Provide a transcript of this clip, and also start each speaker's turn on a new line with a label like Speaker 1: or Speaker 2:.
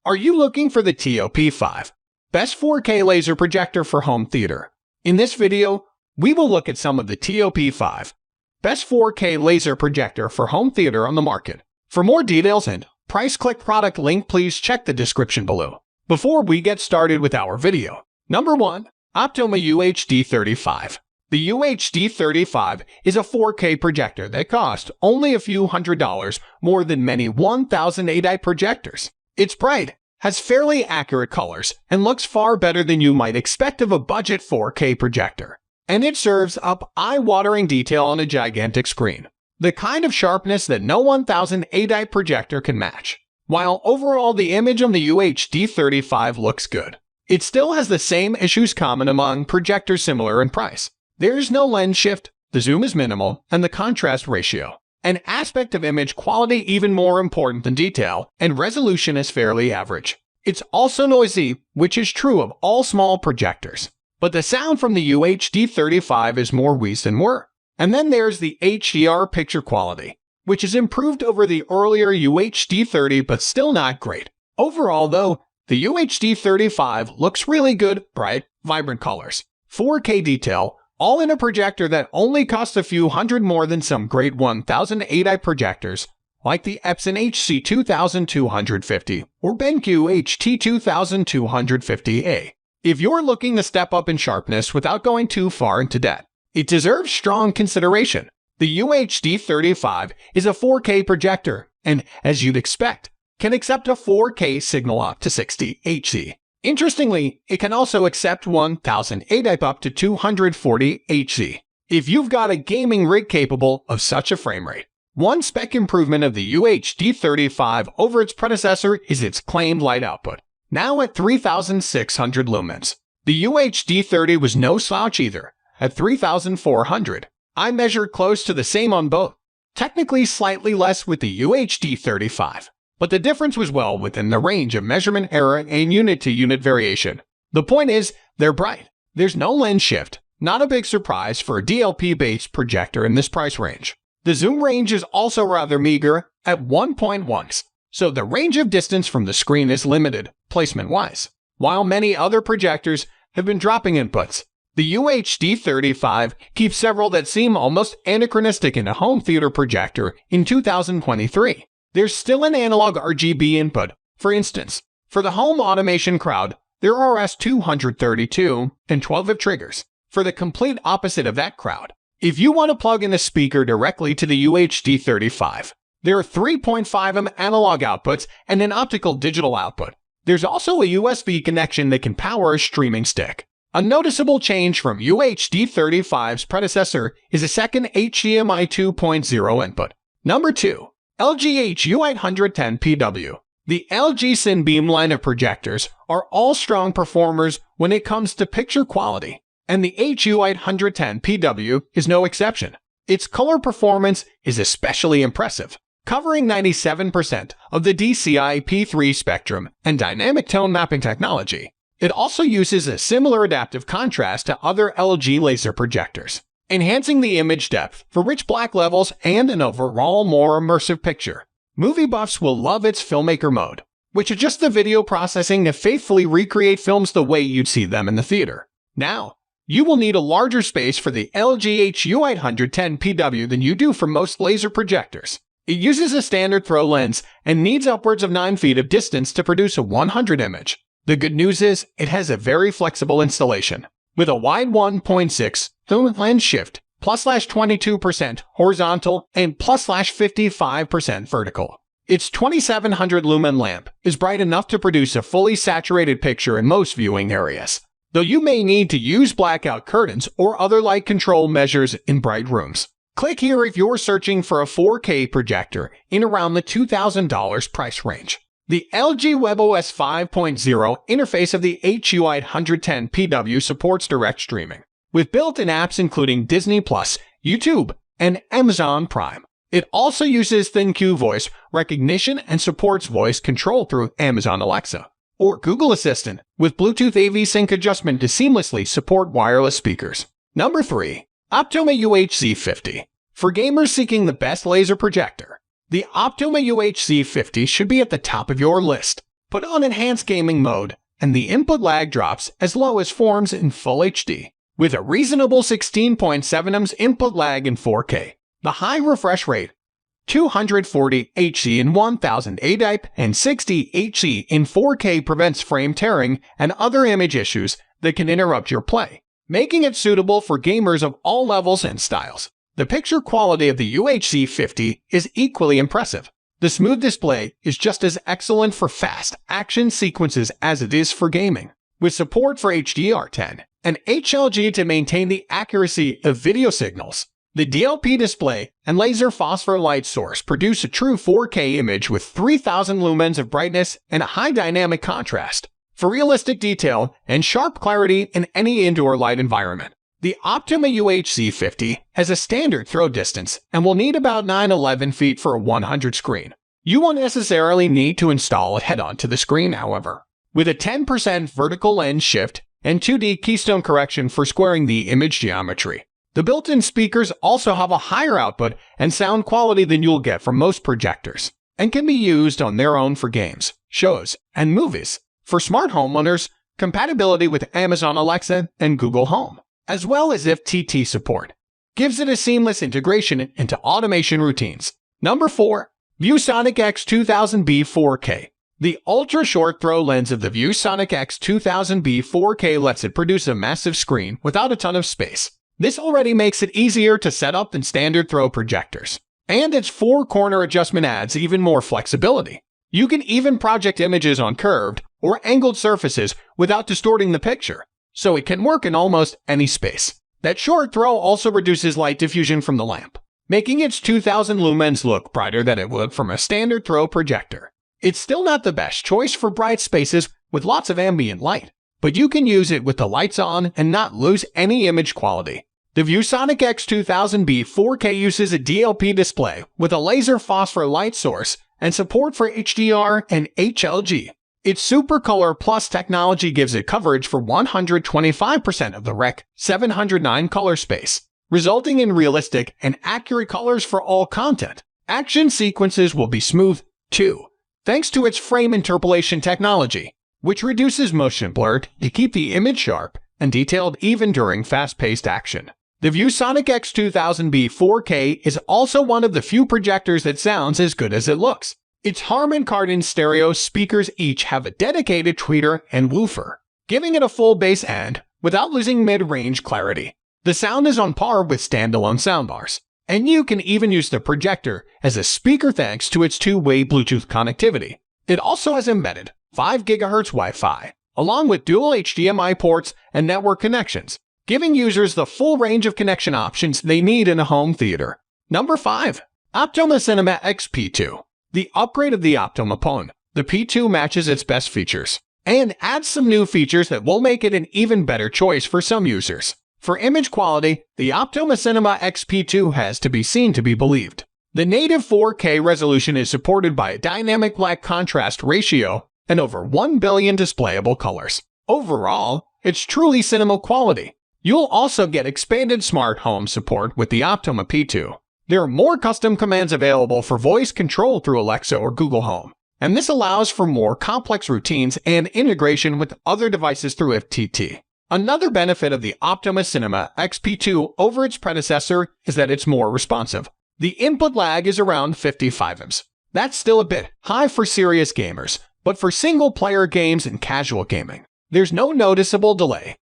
Speaker 1: Are you looking for the TOP5 Best 4K Laser Projector for Home Theater? In this video, we will look at some of the TOP5 Best 4K Laser Projector for Home Theater on the market. For more details and price, click product link, please check the description below. Before we get started with our video, number 1. Optoma UHD35. The UHD35 is a 4K projector that costs only a few $100s more than many 1080 projectors. It's bright, has fairly accurate colors, and looks far better than you might expect of a budget 4K projector. And it serves up eye-watering detail on a gigantic screen, the kind of sharpness that no 1080 projector can match. While overall the image on the UHD35 looks good, it still has the same issues common among projectors similar in price. There's no lens shift, the zoom is minimal, and the contrast ratio, an aspect of image quality even more important than detail, and resolution is fairly average. It's also noisy, which is true of all small projectors. But the sound from the UHD35 is more wheeze than whir. And then there's the HDR picture quality, which is improved over the earlier UHD30 but still not great. Overall though, the UHD35 looks really good, bright, vibrant colors, 4K detail, all in a projector that only costs a few hundred more than some great 1080 projectors, like the Epson HC2250 or BenQ HT2250A. If you're looking to step up in sharpness without going too far into debt, it deserves strong consideration. The UHD35 is a 4K projector, and as you'd expect, can accept a 4K signal up to 60 Hz. Interestingly, it can also accept 1080 up to 240 Hz, if you've got a gaming rig capable of such a frame rate. One spec improvement of the UHD35 over its predecessor is its claimed light output, now at 3600 lumens. The UHD30 was no slouch either, at 3400. I measured close to the same on both, technically slightly less with the UHD35. But the difference was well within the range of measurement error and unit-to-unit variation. The point is, they're bright. There's no lens shift, not a big surprise for a DLP-based projector in this price range. The zoom range is also rather meager, at 1.1, so the range of distance from the screen is limited, placement-wise. While many other projectors have been dropping inputs, the UHD35 keeps several that seem almost anachronistic in a home theater projector in 2023. There's still an analog RGB input. For instance, for the home automation crowd, there are RS-232 and 12-V triggers. For the complete opposite of that crowd, if you want to plug in a speaker directly to the UHD35, there are 3.5mm analog outputs and an optical digital output. There's also a USB connection that can power a streaming stick. A noticeable change from UHD35's predecessor is a second HDMI 2.0 input. Number 2. LG HU810PW. The LG Cinemax line of projectors are all strong performers when it comes to picture quality, and the HU810PW is no exception. Its color performance is especially impressive, covering 97% of the DCI-P3 spectrum and dynamic tone mapping technology. It also uses a similar adaptive contrast to other LG laser projectors, enhancing the image depth for rich black levels and an overall more immersive picture. Movie buffs will love its filmmaker mode, which adjusts the video processing to faithfully recreate films the way you'd see them in the theater. Now, you will need a larger space for the LG HU810PW than you do for most laser projectors. It uses a standard throw lens and needs upwards of 9 feet of distance to produce a 100 image. The good news is, it has a very flexible installation, with a wide 1.6 zoom lens shift, +/22% horizontal, and +/55% vertical. Its 2700 lumen lamp is bright enough to produce a fully saturated picture in most viewing areas, though you may need to use blackout curtains or other light control measures in bright rooms. Click here if you're searching for a 4K projector in around the $2,000 price range. The LG WebOS 5.0 interface of the HU810PW supports direct streaming, with built-in apps including Disney+, YouTube, and Amazon Prime. It also uses ThinQ voice recognition and supports voice control through Amazon Alexa or Google Assistant, with Bluetooth AV sync adjustment to seamlessly support wireless speakers. Number 3. Optoma UHZ50. For gamers seeking the best laser projector, the Optoma UHZ50 should be at the top of your list. Put on Enhanced Gaming Mode, and the input lag drops as low as forms in Full HD, with a reasonable 16.7 ms input lag in 4K. The high refresh rate, 240 Hz in 1080p and 60 Hz in 4K prevents frame tearing and other image issues that can interrupt your play, making it suitable for gamers of all levels and styles. The picture quality of the UHZ50 is equally impressive. The smooth display is just as excellent for fast action sequences as it is for gaming, with support for HDR10 and HLG to maintain the accuracy of video signals. The DLP display and laser phosphor light source produce a true 4K image with 3000 lumens of brightness and a high dynamic contrast for realistic detail and sharp clarity in any indoor light environment. The Optoma UHZ50 has a standard throw distance and will need about 9-11 feet for a 100 screen. You won't necessarily need to install a head-on to the screen, however. With a 10% vertical lens shift and 2D keystone correction for squaring the image geometry. The built-in speakers also have a higher output and sound quality than you'll get from most projectors, and can be used on their own for games, shows, and movies. For smart home owners, compatibility with Amazon Alexa and Google Home, as well as FTT support, gives it a seamless integration into automation routines. Number 4. ViewSonic X2000B-4K. The ultra-short throw lens of the ViewSonic X2000B-4K lets it produce a massive screen without a ton of space. This already makes it easier to set up than standard throw projectors. And its 4-corner adjustment adds even more flexibility. You can even project images on curved or angled surfaces without distorting the picture, so it can work in almost any space. That short throw also reduces light diffusion from the lamp, making its 2000 lumens look brighter than it would from a standard throw projector. It's still not the best choice for bright spaces with lots of ambient light, but you can use it with the lights on and not lose any image quality. The ViewSonic X2000B-4K uses a DLP display with a laser phosphor light source and support for HDR and HLG. Its Super Color Plus technology gives it coverage for 125% of the Rec. 709 color space, resulting in realistic and accurate colors for all content. Action sequences will be smooth, too, thanks to its frame interpolation technology, which reduces motion blur to keep the image sharp and detailed even during fast-paced action. The ViewSonic X2000B-4K is also one of the few projectors that sounds as good as it looks. Its Harman Kardon stereo speakers each have a dedicated tweeter and woofer, giving it a full bass end without losing mid-range clarity. The sound is on par with standalone soundbars, and you can even use the projector as a speaker thanks to its two-way Bluetooth connectivity. It also has embedded 5 GHz Wi-Fi, along with dual HDMI ports and network connections, giving users the full range of connection options they need in a home theater. Number 5. Optoma CinemaX P2. The upgrade of the Optoma phone, the P2 matches its best features, and adds some new features that will make it an even better choice for some users. For image quality, the Optoma CinemaX P2 has to be seen to be believed. The native 4K resolution is supported by a dynamic black contrast ratio and over 1 billion displayable colors. Overall, it's truly cinema quality. You'll also get expanded smart home support with the Optoma P2. There are more custom commands available for voice control through Alexa or Google Home, and this allows for more complex routines and integration with other devices through FTT. Another benefit of the Optoma CinemaX P2 over its predecessor is that it's more responsive. The input lag is around 55 ms. That's still a bit high for serious gamers, but for single-player games and casual gaming, there's no noticeable delay.